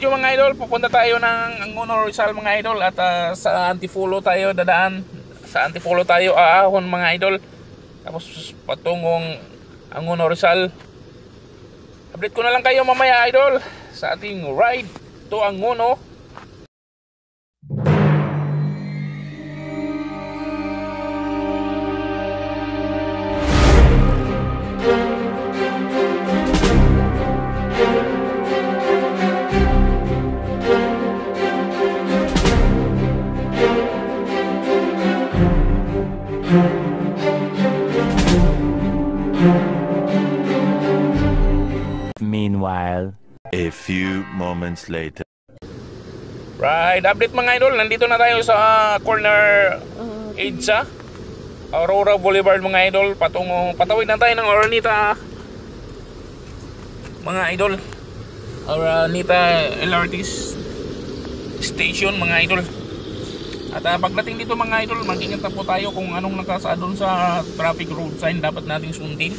video mga idol, pupunta tayo ng Angono Rizal mga idol. At sa Antipolo tayo dadaan. Sa Antipolo tayo aahon mga idol. Tapos patungong Angono Rizal. Update ko na lang kayo mamaya idol sa ating ride to Angono. Meanwhile, a few moments later. Right, update mga idol, nandito na tayo sa corner EDSA Aurora Boulevard mga idol. Patawid na tayo ng Araneta mga idol. Araneta LRT station mga idol. At pagdating dito mga idol, mag-ingat na po tayo kung anong nakasaad doon sa traffic road sign dapat nating sundin.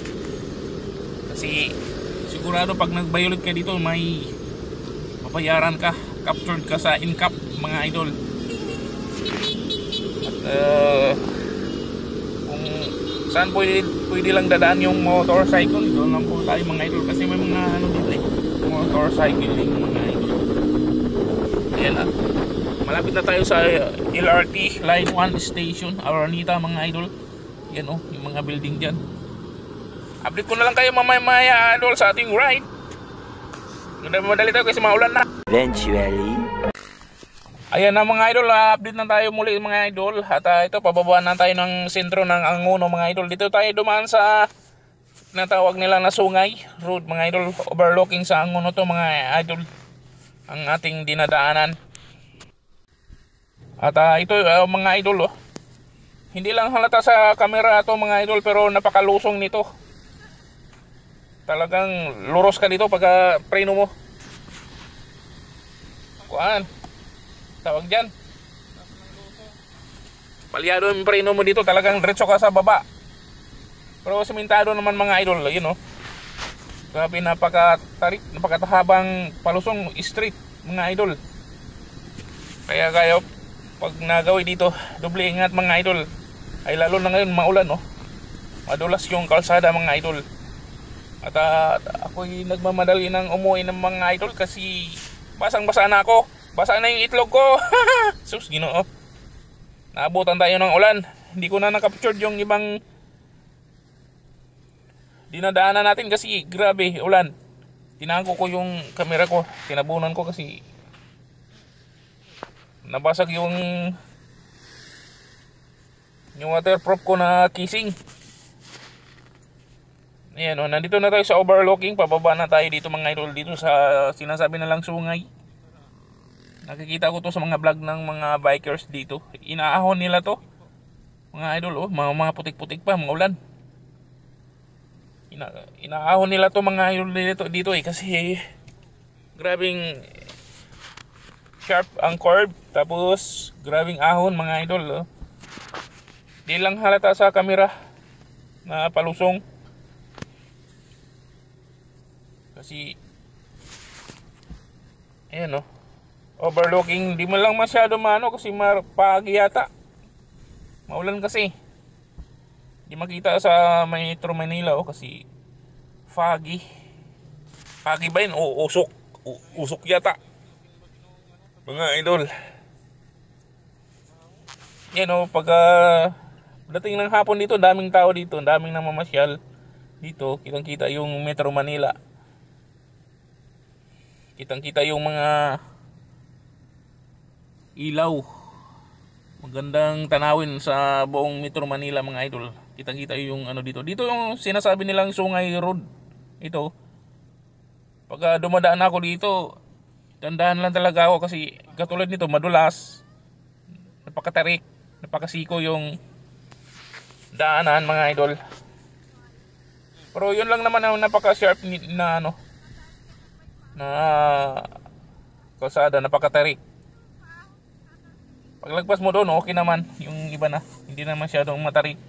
Kasi sigurado pag nag-violate ka dito may mabayaran ka, captured ka sa in-cap mga idol. At kung saan pwede lang dadaan yung motorcycle, doon lang po tayo mga idol. Kasi may mga ano dito motorcycling mga idol. Ayan malapit na tayo sa LRT Line 1 station, Araneta mga idol. Yan yung mga building dyan. Update ko na lang kayo mamaya idol sa ating ride. Madali tayo kasi maulan na. Eventually. Ayan na mga idol, update na tayo muli mga idol. At ito, pababaan na tayo ng sentro ng Angono mga idol. Dito tayo dumaan sa natawag nila na Sungay Road mga idol. Overlooking sa Angono to mga idol, ang ating dinadaanan. At ito mga idol hindi lang halata sa camera to mga idol, pero napakalusong nito. Talagang luros ka dito pagka preno mo. Kuan tawag dyan, palyado yung preno mo dito, talagang diretso ka sa baba. Pero simentado naman mga idol, yun grabe, napakatahabang palusong street mga idol. Kaya kayo pag nagawi dito, doble ingat mga idol. Ay lalo na ngayon maulan madulas yung kalsada mga idol. At ako'y nagmamadali ng umuwi ng mga idol kasi basang-basa na ako. Basa na yung itlog ko. Sus, Ginoo. Naabutan tayo ng ulan. Hindi ko na nakapicture yung ibang dinadaanan natin kasi grabe ulan. Tinago ko yung camera ko, tinabunan ko kasi nabasag yung waterproof ko na casing. Ayan nandito na tayo sa overlooking. Pababa na tayo dito mga idol, dito sa sinasabi na lang Sungay. Nakikita ko to sa mga vlog ng mga bikers dito. Inaahon nila to mga idol. Mga putik-putik pa, mga ulan. Inaahon nila to mga idol dito kasi grabing sharp ang curve, tapos grabing ahon mga idol. Di lang halata sa camera na palusong kasi ayan overlooking. Di mo lang masyado kasi pagi yata, maulan kasi. Di makita sa Metro Manila kasi foggy ba yun usok yata mga idol. Yan pag dating ng hapon dito, daming tao dito, daming namamasyal dito. Kitang kita yung Metro Manila, kitang kita yung mga ilaw, magandang tanawin sa buong Metro Manila mga idol. Kitang kita yung dito yung sinasabi nilang Sungay Road. Ito pag dumadaan ako dito, tandaan lang talaga ako kasi katulad nito madulas, napakatarik, napakasiko yung daanan mga idol. Pero yun lang naman ang napaka-sharp na na kalsada, napakatarik. Paglagpas mo doon okay naman, yung iba na hindi na masyadong matarik,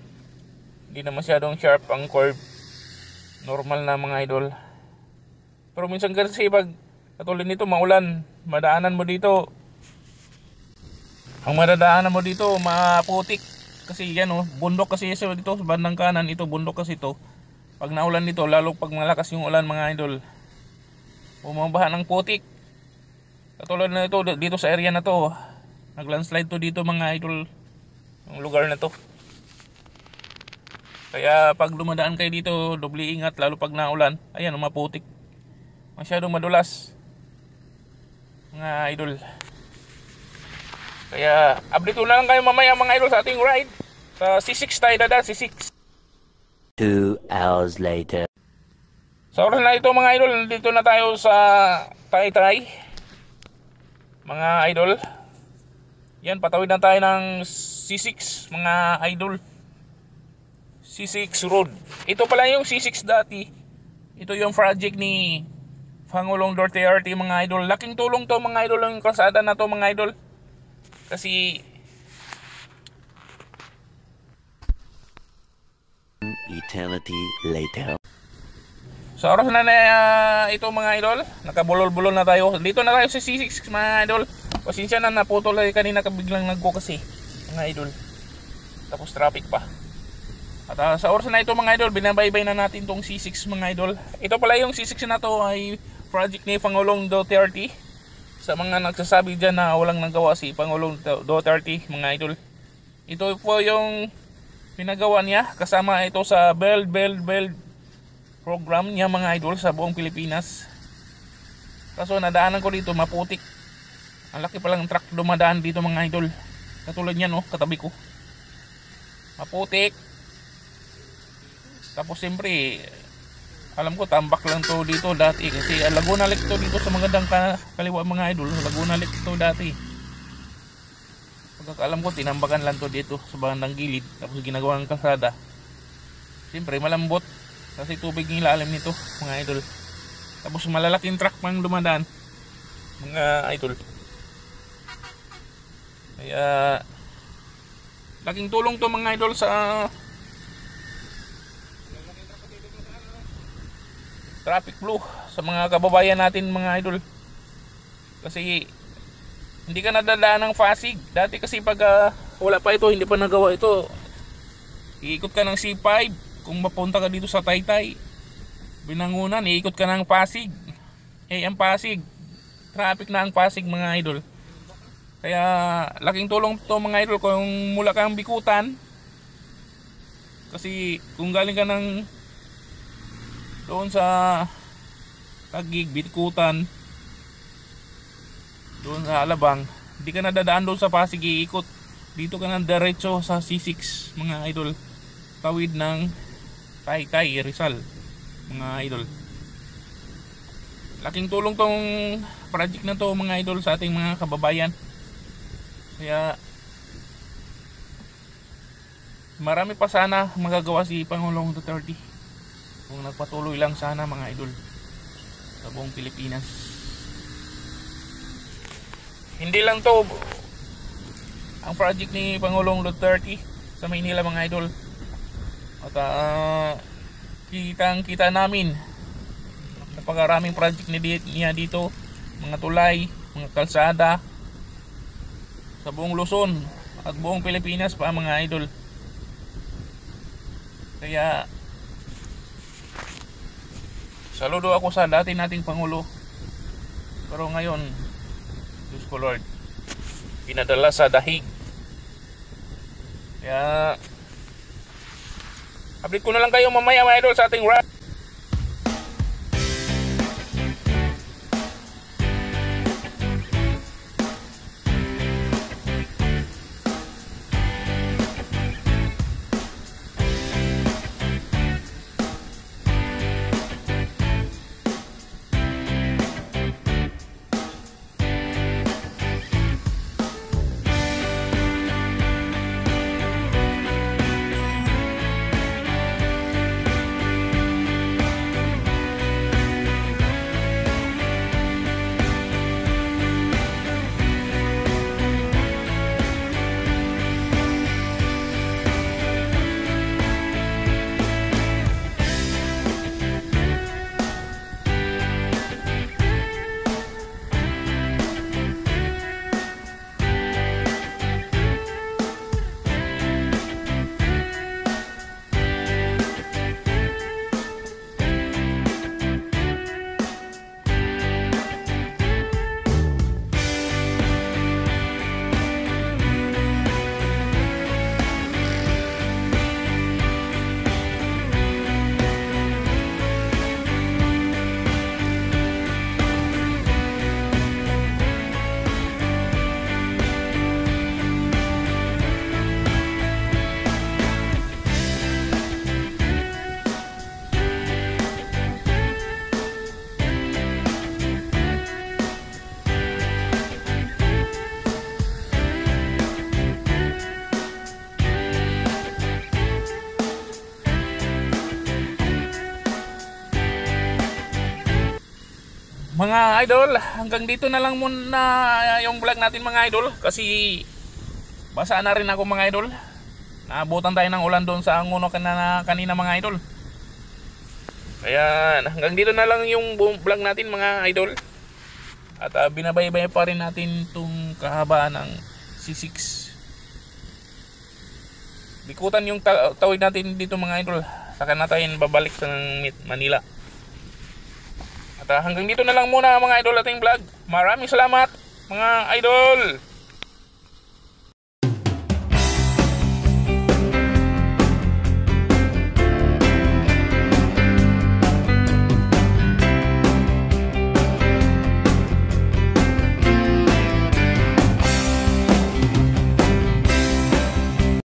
hindi na masyadong sharp ang curve, normal na mga idol. Pero minsan kasi pag Katulad nito, maulan, madaanan mo dito. Ang madadaanan mo dito, maputik. Kasi yan oh, bundok kasi dito sa bandang kanan, ito bundok kasi ito. Pag naulan dito, lalo pag malakas yung ulan mga idol, bumabaha ng putik. Katulad na ito, dito sa area na to, naglandslide to dito mga idol, yung lugar na to. Kaya pag dumadaan kayo dito, doble ingat, lalo pag naulan. Ayan, maputik. Masyadong madulas mga idol. Kaya update na lang kayo mamaya mga idol sa ating ride. Sa C6 tayo dadaan, C6. 2 hours later. Sa oras na ito mga idol, nandito na tayo sa Taytay. Mga idol. Yan, patawid na tayo ng C6 mga idol. C6 road. Ito pala yung C6 dati. Ito yung project ni Pangulong Duterte mga idol. Laking tulong to mga idol yung kalsada na to mga idol. Kasi Eternity later. sa oras na ito mga idol, nakabulol-bulol na tayo. Dito na tayo sa C6 mga idol. Pasensya na, naputol kanina kabiglang nagko kasi mga idol. Tapos traffic pa. At sa oras na ito mga idol, binabaybay na natin tong C6 mga idol. Ito pala yung C6 na to ay project ni Pangulong Duterte. Sa mga nagsasabi dyan na walang nagawa si Pangulong Duterte mga idol, ito po yung pinagawa niya. Kasama ito sa Build program niya mga idol sa buong Pilipinas. Kaso nadaanan ko dito, maputik. Ang laki palang truck dumadaan dito mga idol. Katulad niyan oh, katabi ko, maputik. Tapos siyempre, alam ko tambak lang to dito dati kasi Laguna Lake to dito sa magandang kaliwa mga idol. Laguna Lake to dati. Pagkakaalam ko tinambakan lang to dito sa bandang gilid, tapos ginagawa ng kalsada. Siyempre malambot kasi tubig ng ilalim nito mga idol. Tapos malalaking truck pang dumadaan mga idol. Kaya laking tulong to mga idol sa traffic flow sa mga kababayan natin mga idol. Kasi hindi ka nadadaan ng Pasig. Dati kasi pag wala pa ito, hindi pa nagawa ito, iikot ka ng C5 kung mapunta ka dito sa Taytay. Binangunan, iikot ka ng Pasig. Ang Pasig, traffic na ang Pasig mga idol. Kaya laking tulong to mga idol kung mula kang Bikutan. Kasi kung galing ka ng doon sa Taguig, Bikutan, doon sa Alabang, hindi ka nadadaan doon sa Pasig, iikot dito ka na diretso sa C6 mga idol, tawid ng Taytay, Rizal mga idol. Laking tulong tong project na to mga idol sa ating mga kababayan. Kaya marami pa sana magagawa si Pangulong Duterte kung nagpatuloy lang sana mga idol sa buong Pilipinas. Hindi lang to ang project ni Pangulong Duterte sa Maynila mga idol. At kitang-kita namin napakaraming project niya dito, mga tulay, mga kalsada sa buong Luzon at buong Pilipinas pa mga idol. Kaya saludo ako sa dati nating Pangulo. Pero ngayon, Diyos ko Lord, pinadala sa dahig. Kaya update ko na lang kayo mamaya mga idol sa ating ride. Mga idol, hanggang dito na lang muna yung vlog natin mga idol. Kasi basa na rin ako mga idol. Naabutan tayo ng ulan doon sa Angono kanina mga idol. Kaya hanggang dito na lang yung vlog natin mga idol. At binabaybay pa rin natin itong kahabaan ng C6. Bikutan yung tawid natin dito mga idol. Saka na tayo babalik sa Manila. At hanggang dito na lang muna mga idol ating vlog. Maraming salamat mga idol.